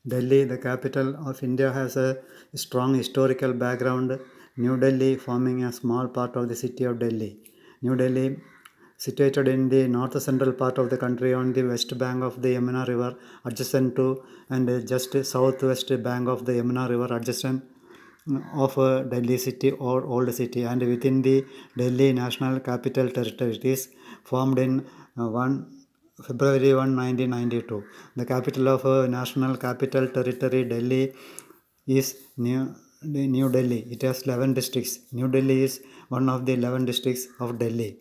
Delhi, the capital of India, has a strong historical background. New Delhi forming a small part of the city of Delhi. New Delhi, situated in the north central part of the country on the west bank of the Yamuna River, adjacent to and just southwest bank of the Yamuna River, adjacent of Delhi city or old city, and within the Delhi National Capital Territory. It is formed in 1 February 1, 1992. The capital of National Capital Territory, Delhi, is New Delhi. It has 11 districts. New Delhi is one of the 11 districts of Delhi.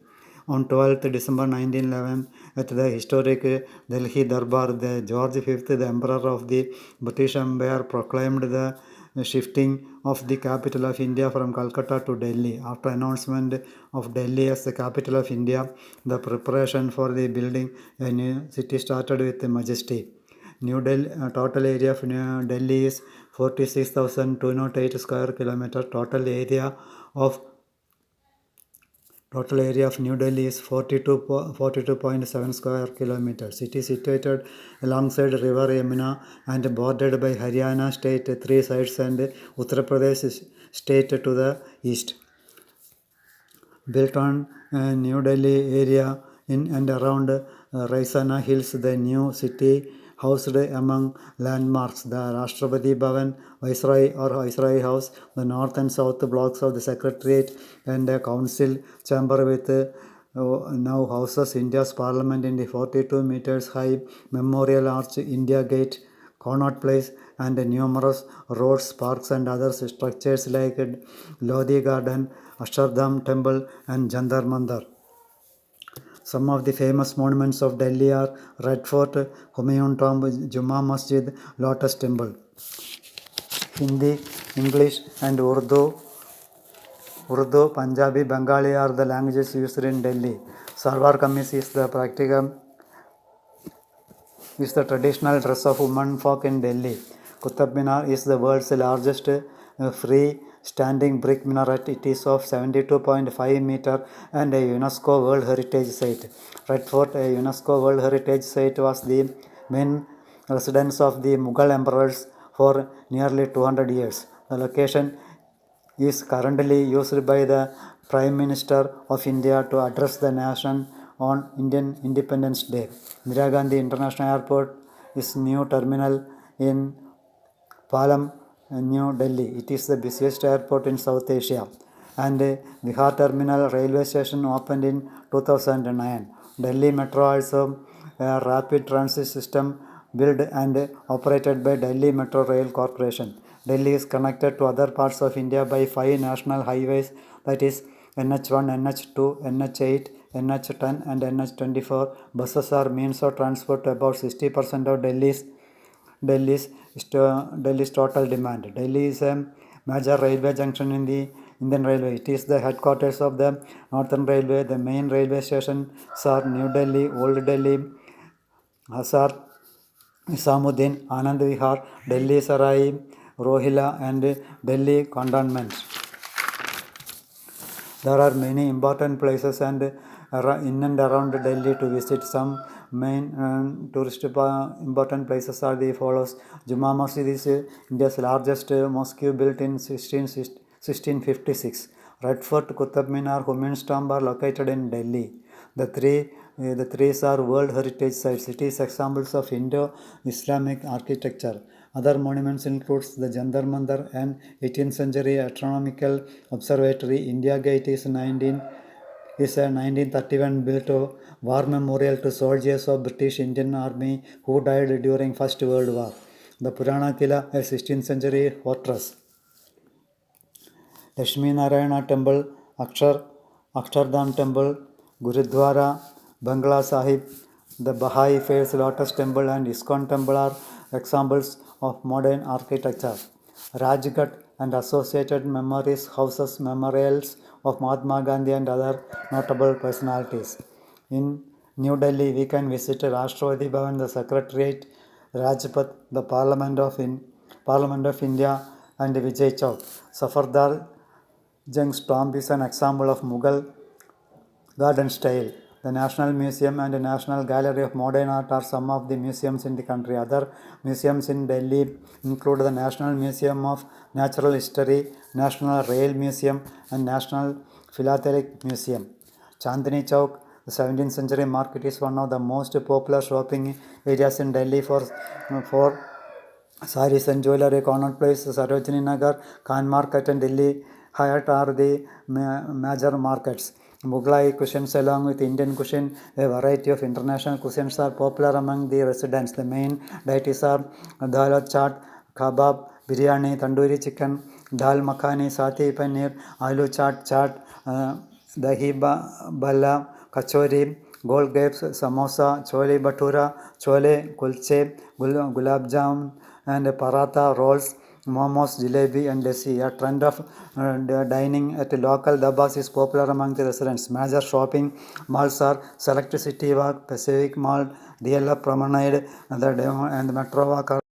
On 12th December 1911, at the historic Delhi Darbar, the George V, the Emperor of the British Empire, proclaimed the shifting of the capital of India from Calcutta to Delhi. After announcement of Delhi as the capital of India, the preparation for the building a new city started with majesty. New Delhi, total area of New Delhi is 46,208 square kilometer. Total area of New Delhi is 42.7 square kilometers. It is situated alongside River Yamuna and bordered by Haryana state three sides and Uttar Pradesh state to the east. Built on New Delhi area in and around Raisana Hills, the new city housed among landmarks the Rashtrapati Bhavan, Viceroy House, the north and south blocks of the Secretariat and the Council Chamber with now houses India's Parliament in the 42 meters high Memorial Arch, India Gate, Connaught Place, and numerous roads, parks, and other structures like Lodi Garden, Ashardham Temple, and Jantar Mandar. Some of the famous monuments of Delhi are Red Fort, Humayun Tomb, Juma Masjid, Lotus Temple. Hindi, English, and Urdu, Punjabi, Bengali are the languages used in Delhi. Salwar kameez is the traditional dress of women folk in Delhi. Qutub Minar is the world's largest free standing brick minaret. It is of 72.5 meter and a UNESCO World Heritage Site. Red Fort, a UNESCO World Heritage Site, was the main residence of the Mughal emperors for nearly 200 years. The location is currently used by the Prime Minister of India to address the nation on Indian Independence Day. Indira Gandhi International Airport is new terminal in Palam, New Delhi. It is the busiest airport in South Asia. And Bihar Terminal Railway Station opened in 2009. Delhi Metro also a rapid transit system built and operated by Delhi Metro Rail Corporation. Delhi is connected to other parts of India by 5 national highways, that is NH1, NH2, NH8, NH10 and NH24. Buses are means of transport to about 60% of Delhi's total demand. Delhi is a major railway junction in the Indian Railway. It is the headquarters of the Northern Railway. The main railway stations are New Delhi, Old Delhi, Hasar, Nizamuddin, Anand Vihar, Delhi Sarai, Rohila, and Delhi Cantonment. There are many important places and in and around Delhi to visit. Some main tourist important places are the follows. Juma Masjid is India's largest mosque built in 1656. Red Fort, Qutub Minar, Humayun's Tomb are located in Delhi. The three are World Heritage Sites. It is examples of Indo-Islamic architecture. Other monuments includes the Jantar Mandar, an 18th century astronomical observatory. India Gate is a 1931 built war memorial to soldiers of British Indian Army who died during First World War. The Purana Kila, a 16th century fortress. Lakshmi Narayana Temple, Akshardham Temple, Gurudwara, Bangla Sahib, the Baha'i Faith's Lotus Temple and ISKCON Temple are examples of modern architecture. Rajghat and associated memories houses memorials of Mahatma Gandhi and other notable personalities. In New Delhi, we can visit Rashtrapati Bhavan, the Secretariat, Rajpath, the Parliament of India, and Vijay Chowk. Safardar Jung's tomb is an example of Mughal garden style. The National Museum and National Gallery of Modern Art are some of the museums in the country. Other museums in Delhi include the National Museum of Natural History, National Rail Museum, and National Philatelic Museum. Chandni Chowk, the 17th century market, is one of the most popular shopping areas in Delhi for sarees and jewelry. Connaught Place, Sarojini Nagar, Khan Market, and Delhi Hayat are the major markets. Mughlai cuisines along with Indian cuisine, a variety of international cuisines are popular among the residents. The main dieties are dal chaat, kebab, biryani, tandoori chicken, dal makhani, sati paneer, aloo chaat, dahi balla, kachori, gold grapes, samosa, chole bhatura, chole kulche, gulab jamun, and paratha rolls, momos, jalebi, and lassi. A trend of dining at local dabas is popular among the residents. Major shopping malls are Select City Walk, Pacific Mall, DLF Promenade, and the Metro Walk are